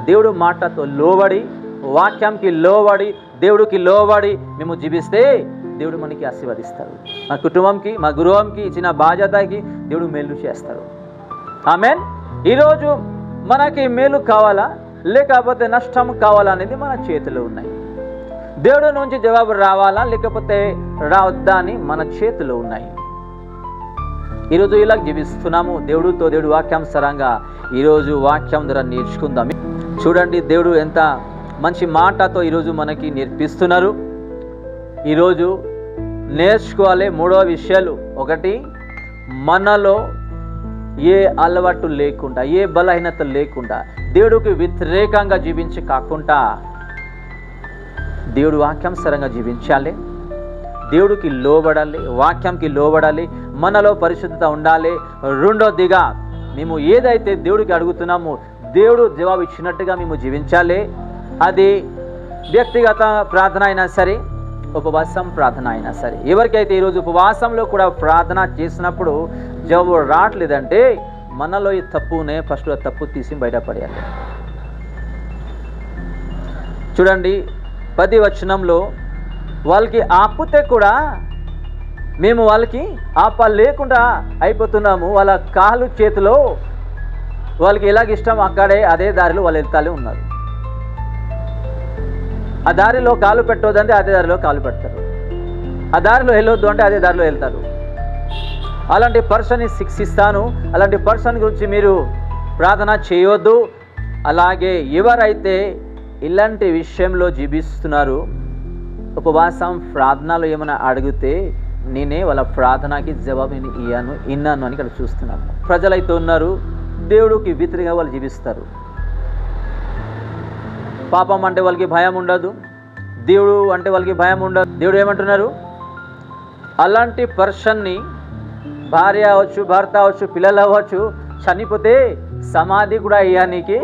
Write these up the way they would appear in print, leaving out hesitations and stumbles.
దేవుడు మాటతో లోబడి, వాక్యంకి లోబడి, దేవుడికి లోబడి మేము జీవిస్తే దేవుడు మనకి ఆశీర్వదిస్తాడు. మా కుటుంబంకి, మా గృహంకి ఇచ్చిన బాధ్యతకి దేవుడు మేలు చేస్తాడు. ఆమేన్. ఈరోజు మనకి మేలు కావాలా లేకపోతే నష్టం కావాలా అనేది మన చేతిలో ఉన్నాయి. దేవుడి నుంచి జవాబు రావాలా లేకపోతే రావద్దా అని మన చేతిలో ఉన్నాయి. ఈరోజు ఇలా జీవిస్తున్నాము దేవుడితో, దేవుడు వాక్యానుసారంగా ఈరోజు వాక్యం ద్వారా నేర్చుకుందాం. చూడండి, దేవుడు ఎంత మంచి మాటతో ఈరోజు మనకి నేర్పిస్తున్నారు. ఈరోజు నేర్చుకోవాలి 3 విషయాలు. ఒకటి, మనలో ఏ అలవాటు లేకుండా, ఏ బలహీనత లేకుండా, దేవుడికి వ్యతిరేకంగా జీవించి కాకుండా దేవుడు వాక్యానుసారంగా జీవించాలి, దేవుడికి లోబడాలి, వాక్యంకి లోబడాలి, మనలో పరిశుద్ధత ఉండాలి. రెండోదిగా, మేము ఏదైతే దేవుడికి అడుగుతున్నామో దేవుడు జవాబు ఇచ్చినట్టుగా మేము జీవించాలి. అది వ్యక్తిగత ప్రార్థన అయినా సరే, ఉపవాసం ప్రార్థన అయినా సరే. ఎవరికైతే ఈరోజు ఉపవాసంలో కూడా ప్రార్థన చేసినప్పుడు జవాబు రావట్లేదంటే మనలో ఈ తప్పునే ఫస్ట్ తప్పు తీసి బయటపడేయాలి. చూడండి, 10వ వచనంలో వాళ్ళకి ఆపితే కూడా మేము వాళ్ళకి లేకుండా అయిపోతున్నాము. వాళ్ళ కాలు చేతిలో వాళ్ళకి ఎలాగిష్టం అక్కడే అదే దారిలో వాళ్ళు వెళ్తానే ఉన్నారు. ఆ దారిలో కాలు పెట్టొద్దంటే అదే దారిలో కాలు పెడతారు, ఆ దారిలో వెళ్ళొద్దు అంటే అదే దారిలో వెళ్తారు. అలాంటి పర్సన్ని శిక్షిస్తాను, అలాంటి పర్సన్ గురించి మీరు ప్రార్థన చేయొద్దు. అలాగే ఎవరైతే ఇలాంటి విషయంలో జీవిస్తున్నారు, ఉపవాసం ప్రార్థనలో ఏమైనా అడిగితే నేనే వాళ్ళ ప్రార్థనకి జవాబు ఇన్నాను అని ఇక్కడ చూస్తున్నాను. ప్రజలైతే ఉన్నారు, దేవుడికి వ్యతిరేకంగా వాళ్ళు జీవిస్తారు. పాపం అంటే వాళ్ళకి భయం ఉండదు, దేవుడు అంటే వాళ్ళకి భయం ఉండదు. దేవుడు ఏమంటున్నారు, అలాంటి పర్సన్ని భార్య అవ్వచ్చు, భర్త అవ్వచ్చు, పిల్లలు అవ్వచ్చు, చనిపోతే సమాధి కూడా ఇయ్యానికి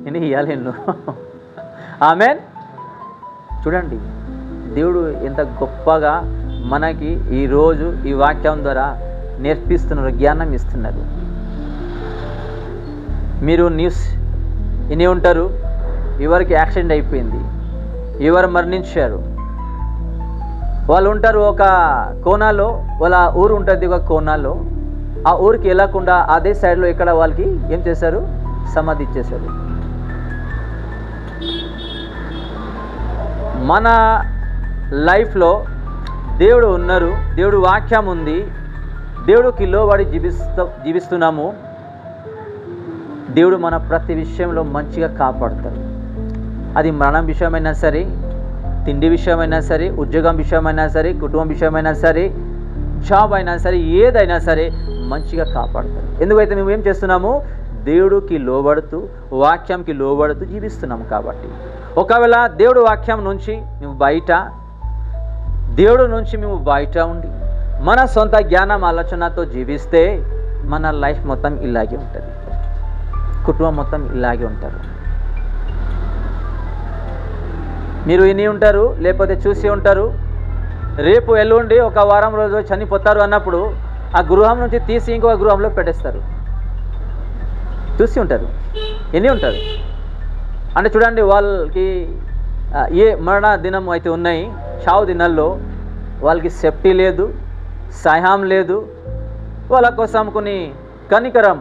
నేను ఇవ్వలేను. ఆమేన్. చూడండి, దేవుడు ఎంత గొప్పగా మనకి ఈరోజు ఈ వాక్యం ద్వారా నేర్పిస్తున్నారు, జ్ఞానం ఇస్తున్నారు. మీరు న్యూస్ విని ఉంటారు, ఎవరికి యాక్సిడెంట్ అయిపోయింది, ఎవరు మరణించారు. వాళ్ళు ఉంటారు ఒక కోనాలో, వాళ్ళ ఊరు ఉంటుంది ఒక కోనాలో. ఆ ఊరికి వెళ్ళకుండా అదే సైడ్లో ఇక్కడ వాళ్ళకి ఏం చేశారు, సమాధి ఇచ్చేశారు. మన లైఫ్లో దేవుడు ఉన్నారు, దేవుడు వాక్యం ఉంది, దేవుడికి లోబడి జీవిస్తున్నాము. దేవుడు మన ప్రతి విషయంలో మంచిగా కాపాడుతాడు. అది మరణం విషయమైనా సరే, తిండి విషయమైనా సరే, ఉద్యోగం విషయమైనా సరే, కుటుంబం విషయమైనా సరే, జాబ్ అయినా సరే, ఏదైనా సరే మంచిగా కాపాడుతాడు. ఎందుకైతే మేము ఏం చేస్తున్నాము, దేవుడికి లోబడుతూ, వాక్యంకి లోబడుతూ జీవిస్తున్నాము. కాబట్టి ఒకవేళ దేవుడు వాక్యం నుంచి మేము దేవుడు నుంచి మేము బయట ఉండి మన సొంత జ్ఞానం ఆలోచనతో జీవిస్తే మన లైఫ్ మొత్తం ఇలాగే ఉంటుంది, కుటుంబం మొత్తం ఇలాగే ఉంటారు. మీరు విని ఉంటారు, లేకపోతే చూసి ఉంటారు, రేపు ఎల్లుండి ఒక వారం రోజు చనిపోతారు అన్నప్పుడు ఆ గృహం నుంచి తీసి ఇంకొక గృహంలో పెట్టేస్తారు. చూసి ఉంటారు, విని ఉంటారు. అంటే చూడండి, వాళ్ళకి ఏ మరణ దినం అయితే ఉన్నాయి, చావు దినాల్లో వాళ్ళకి సేఫ్టీ లేదు, సహాయం లేదు. వాళ్ళ కోసం కొన్ని కనికరం,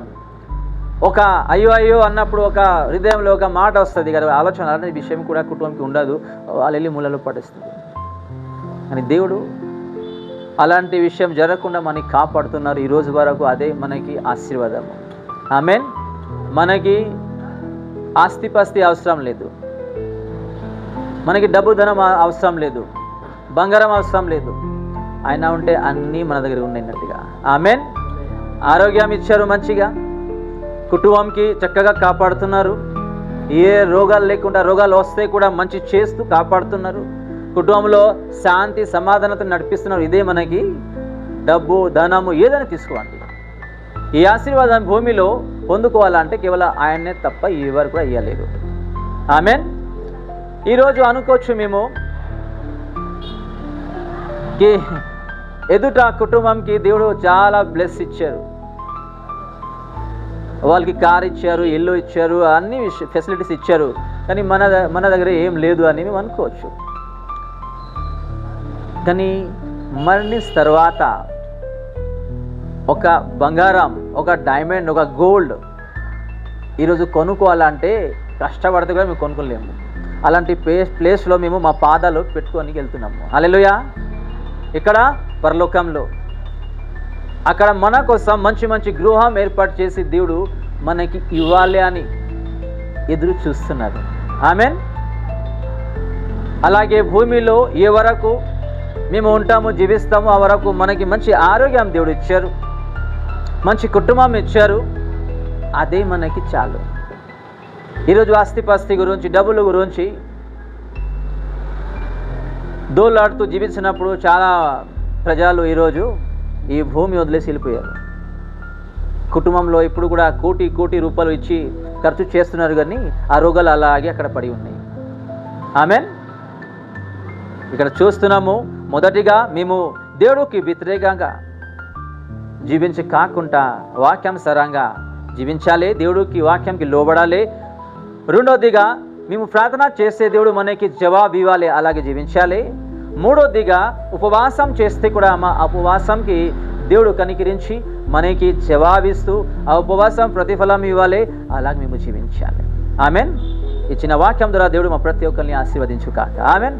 ఒక అయ్యో అన్నప్పుడు ఒక హృదయంలో ఒక మాట వస్తుంది కదా, ఆలోచన అనే విషయం కూడా కుటుంబంకి ఉండదు, వాళ్ళు వెళ్ళి మూలలో పడేస్తుంది. కానీ దేవుడు అలాంటి విషయం జరగకుండా మనకి కాపాడుతున్నారు ఈ రోజు వరకు. అదే మనకి ఆశీర్వాదము. ఆమేన్. మనకి ఆస్తిపాస్తి అవసరం లేదు, మనకి డబ్బు ధనం అవసరం లేదు, బంగారం అవసరం లేదు. ఆయన ఉంటే అన్నీ మన దగ్గర ఉన్నట్టుగా. ఆమేన్. ఆరోగ్యం ఇచ్చారు మంచిగా, కుటుంబంకి చక్కగా కాపాడుతున్నారు. ఏ రోగాలు లేకుండా, రోగాలు వస్తే కూడా మంచి చేస్తూ కాపాడుతున్నారు. కుటుంబంలో శాంతి సమాధానత నడిపిస్తున్నారు. ఇదే మనకి డబ్బు ధనము ఏదైనా తీసుకోండి. ఈ ఆశీర్వాదం భూమిలో పొందుకోవాలంటే కేవలం ఆయన్నే తప్ప ఎవరు కూడా ఇవ్వలేరు. ఆమేన్. ఈరోజు అనుకోవచ్చు మేము ఎదుట కుటుంబంకి దేవుడు చాలా బ్లెస్ ఇచ్చారు, వాళ్ళకి కార్ ఇచ్చారు, ఇల్లు ఇచ్చారు, అన్ని ఫెసిలిటీస్ ఇచ్చారు, కానీ మన దగ్గర ఏం లేదు అని మేము అనుకోవచ్చు. కానీ మరణించిన తర్వాత ఒక బంగారం, ఒక డైమండ్, ఒక గోల్డ్ ఈరోజు కొనుక్కోవాలంటే కష్టపడితే కూడా మేము కొనుక్కోలేము. అలాంటి ప్లేస్లో మేము మా పాదాలు పెట్టుకొని వెళ్తున్నాము. హల్లెలూయా. ఇక్కడ పరలోకంలో అక్కడ మన కోసం మంచి మంచి గృహం ఏర్పాటు చేసి దేవుడు మనకి ఇవ్వాలి అని ఎదురు చూస్తున్నారు. ఆమేన్. అలాగే భూమిలో ఏ వరకు మేము ఉంటాము, జీవిస్తాము, ఆ వరకు మనకి మంచి ఆరోగ్యం దేవుడు ఇచ్చారు, మంచి కుటుంబం ఇచ్చారు, అదే మనకి చాలు. ఈరోజు ఆస్తిపాస్తి గురించి, డబ్బుల గురించి దోలాడుతూ జీవించినప్పుడు చాలా ప్రజలు ఈరోజు ఈ భూమి వదిలేసి వెళ్ళిపోయారు. కుటుంబంలో ఇప్పుడు కూడా కోటి రూపాయలు ఇచ్చి ఖర్చు చేస్తున్నారు, కానీ ఆ రోగాలు అలాగే అక్కడ పడి ఉన్నాయి. ఆమేన్. ఇక్కడ చూస్తున్నాము, మొదటిగా మేము దేవుడికి వ్యతిరేకంగా జీవించి కాకుండా వాక్యానుసారంగా జీవించాలి, దేవుడికి వాక్యంకి లోబడాలి. రెండోదిగా మేము ప్రార్థన చేస్తే దేవుడు మనకి జవాబు ఇవ్వాలి, అలాగే జీవించాలి. మూడోదిగా ఉపవాసం చేస్తే కూడా మా ఉపవాసంకి దేవుడు కనికరించి మనకి జవాబిస్తూ ఆ ఉపవాసం ప్రతిఫలం ఇవ్వాలి, అలాగే మేము జీవించాలి. ఆమెన్. ఇచ్చిన వాక్యం ద్వారా దేవుడు మా ప్రతి ఒక్కరిని ఆశీర్వదించుగాక. ఆమెన్.